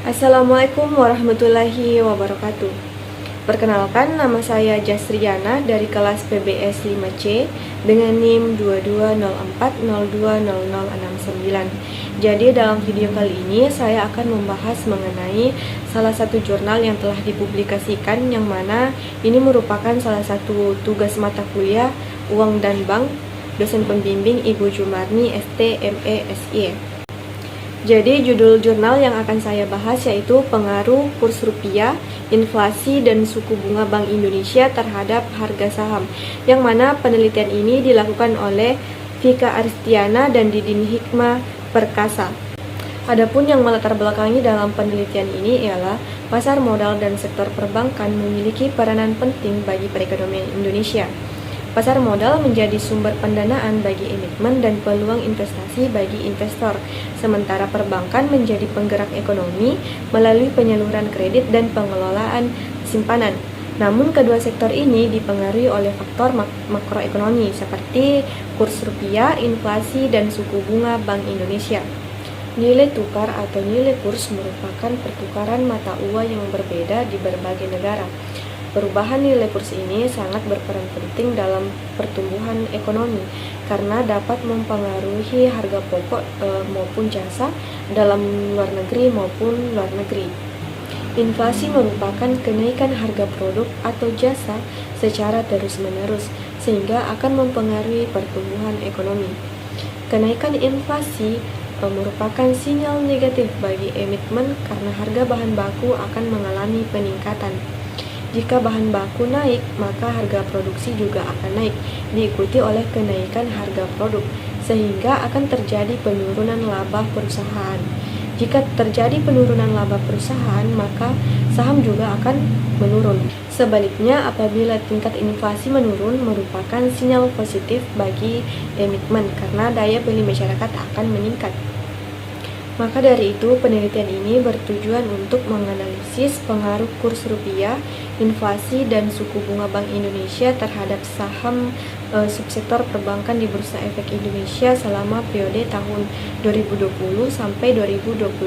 Assalamualaikum warahmatullahi wabarakatuh. Perkenalkan, nama saya Jasriana dari kelas PBS 5C dengan NIM 2204020069. Jadi dalam video kali ini saya akan membahas mengenai salah satu jurnal yang telah dipublikasikan, yang mana ini merupakan salah satu tugas mata kuliah Uang dan Bank dosen pembimbing Ibu Jumarni ST ME SI. Jadi judul jurnal yang akan saya bahas yaitu pengaruh kurs rupiah, inflasi, dan suku bunga Bank Indonesia terhadap harga saham, yang mana penelitian ini dilakukan oleh Vika Aristiana dan Didin Hikmah Perkasa. Adapun yang melatar belakangi dalam penelitian ini ialah pasar modal dan sektor perbankan memiliki peranan penting bagi perekonomian Indonesia. Pasar modal menjadi sumber pendanaan bagi emiten dan peluang investasi bagi investor, sementara perbankan menjadi penggerak ekonomi melalui penyaluran kredit dan pengelolaan simpanan. Namun kedua sektor ini dipengaruhi oleh faktor makroekonomi seperti kurs rupiah, inflasi, dan suku bunga Bank Indonesia. Nilai tukar atau nilai kurs merupakan pertukaran mata uang yang berbeda di berbagai negara. Perubahan nilai kurs ini sangat berperan penting dalam pertumbuhan ekonomi karena dapat mempengaruhi harga pokok maupun jasa dalam luar negeri maupun luar negeri. Inflasi merupakan kenaikan harga produk atau jasa secara terus-menerus sehingga akan mempengaruhi pertumbuhan ekonomi. Kenaikan inflasi merupakan sinyal negatif bagi emiten karena harga bahan baku akan mengalami peningkatan. Jika bahan baku naik, maka harga produksi juga akan naik, diikuti oleh kenaikan harga produk, sehingga akan terjadi penurunan laba perusahaan. Jika terjadi penurunan laba perusahaan, maka saham juga akan menurun. Sebaliknya, apabila tingkat inflasi menurun, merupakan sinyal positif bagi emiten karena daya beli masyarakat akan meningkat. Maka dari itu, penelitian ini bertujuan untuk menganalisis pengaruh kurs rupiah, inflasi, dan suku bunga Bank Indonesia terhadap saham subsektor perbankan di Bursa Efek Indonesia selama periode tahun 2020 sampai 2022.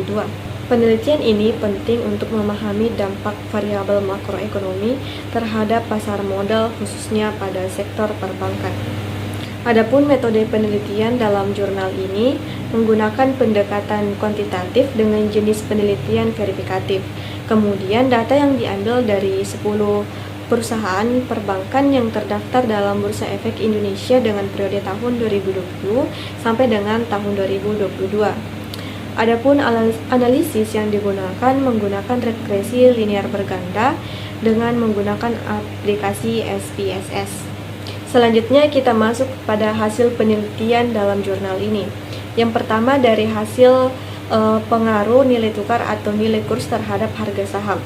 Penelitian ini penting untuk memahami dampak variabel makroekonomi terhadap pasar modal khususnya pada sektor perbankan. Adapun metode penelitian dalam jurnal ini menggunakan pendekatan kuantitatif dengan jenis penelitian verifikatif. Kemudian data yang diambil dari 10 perusahaan perbankan yang terdaftar dalam Bursa Efek Indonesia dengan periode tahun 2020 sampai dengan tahun 2022. Adapun analisis yang digunakan menggunakan regresi linear berganda dengan menggunakan aplikasi SPSS. Selanjutnya kita masuk pada hasil penelitian dalam jurnal ini. Yang pertama dari hasil pengaruh nilai tukar atau nilai kurs terhadap harga saham.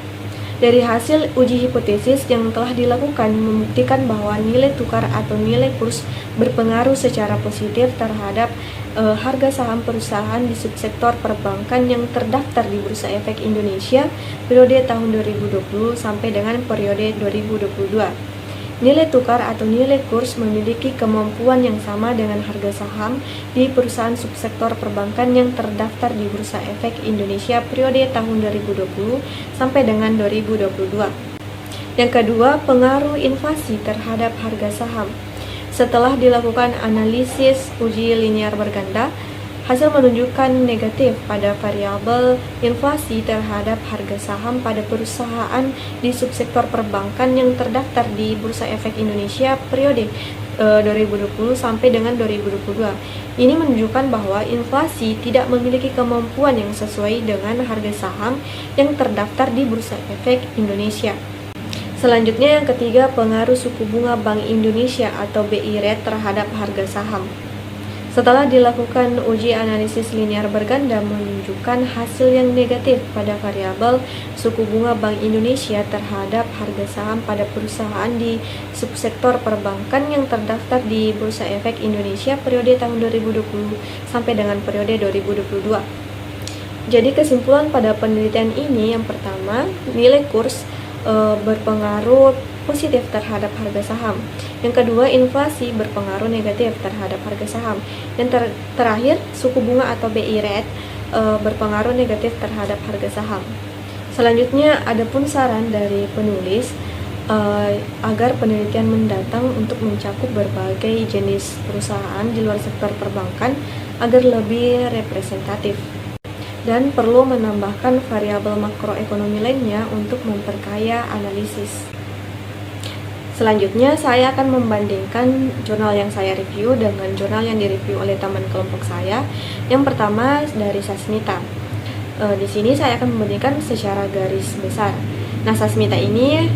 Dari hasil uji hipotesis yang telah dilakukan membuktikan bahwa nilai tukar atau nilai kurs berpengaruh secara positif terhadap harga saham perusahaan di subsektor perbankan yang terdaftar di Bursa Efek Indonesia periode tahun 2020 sampai dengan periode 2022. Nilai tukar atau nilai kurs memiliki kemampuan yang sama dengan harga saham di perusahaan subsektor perbankan yang terdaftar di Bursa Efek Indonesia periode tahun 2020 sampai dengan 2022. Yang kedua, pengaruh inflasi terhadap harga saham. Setelah dilakukan analisis uji linear berganda, hasil menunjukkan negatif pada variabel inflasi terhadap harga saham pada perusahaan di subsektor perbankan yang terdaftar di Bursa Efek Indonesia periode 2020 sampai dengan 2022. Ini menunjukkan bahwa inflasi tidak memiliki kemampuan yang sesuai dengan harga saham yang terdaftar di Bursa Efek Indonesia. Selanjutnya yang ketiga, pengaruh suku bunga Bank Indonesia atau BI rate terhadap harga saham. Setelah dilakukan uji analisis linear berganda menunjukkan hasil yang negatif pada variabel suku bunga Bank Indonesia terhadap harga saham pada perusahaan di subsektor perbankan yang terdaftar di Bursa Efek Indonesia periode tahun 2020 sampai dengan periode 2022. Jadi kesimpulan pada penelitian ini, yang pertama, nilai kurs berpengaruh positif terhadap harga saham. Yang kedua, inflasi berpengaruh negatif terhadap harga saham. Yang terakhir, suku bunga atau BI rate berpengaruh negatif terhadap harga saham. Selanjutnya, ada pun saran dari penulis agar penelitian mendatang untuk mencakup berbagai jenis perusahaan di luar sektor perbankan agar lebih representatif, dan perlu menambahkan variabel makroekonomi lainnya untuk memperkaya analisis. Selanjutnya, saya akan membandingkan jurnal yang saya review dengan jurnal yang direview oleh teman kelompok saya. Yang pertama dari Sasmita. Di sini saya akan membandingkan secara garis besar. Nah, Sasmita ini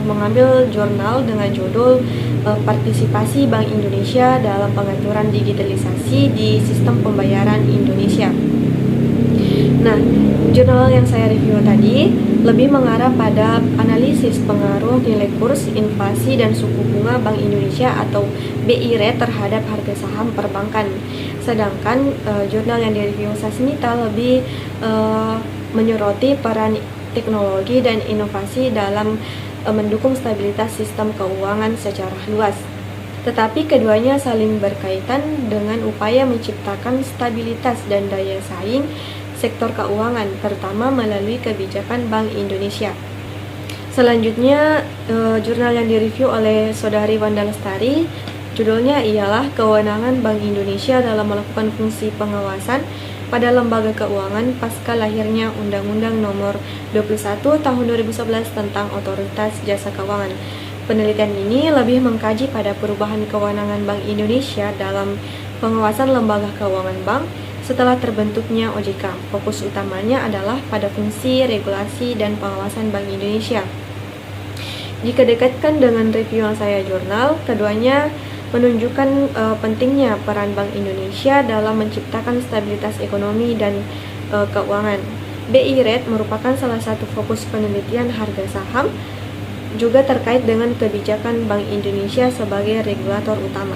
mengambil jurnal dengan judul Partisipasi Bank Indonesia dalam Pengaturan Digitalisasi di Sistem Pembayaran Indonesia. Nah, jurnal yang saya review tadi lebih mengarah pada analisis pengaruh nilai kurs, inflasi, dan suku bunga Bank Indonesia atau BI Rate terhadap harga saham perbankan. Sedangkan jurnal yang direview Sasmita lebih menyoroti peran teknologi dan inovasi dalam mendukung stabilitas sistem keuangan secara luas. Tetapi keduanya saling berkaitan dengan upaya menciptakan stabilitas dan daya saing sektor keuangan, terutama melalui kebijakan Bank Indonesia. Selanjutnya, jurnal yang direview oleh Saudari Wanda Lestari, judulnya ialah Kewenangan Bank Indonesia dalam melakukan fungsi pengawasan pada lembaga keuangan pasca lahirnya Undang-Undang Nomor 21 Tahun 2011 tentang Otoritas Jasa Keuangan. Penelitian ini lebih mengkaji pada perubahan kewenangan Bank Indonesia dalam pengawasan lembaga keuangan bank setelah terbentuknya OJK. Fokus utamanya adalah pada fungsi regulasi dan pengawasan Bank Indonesia. Jika dikaitkan dengan review yang saya jurnal, keduanya menunjukkan pentingnya peran Bank Indonesia dalam menciptakan stabilitas ekonomi dan keuangan. BI Rate merupakan salah satu fokus penelitian harga saham, juga terkait dengan kebijakan Bank Indonesia sebagai regulator utama.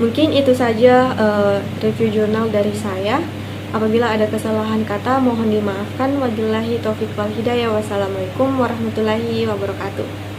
Mungkin itu saja review jurnal dari saya. Apabila ada kesalahan kata, mohon dimaafkan. Wabillahi taufiq wal hidayah. Wassalamualaikum warahmatullahi wabarakatuh.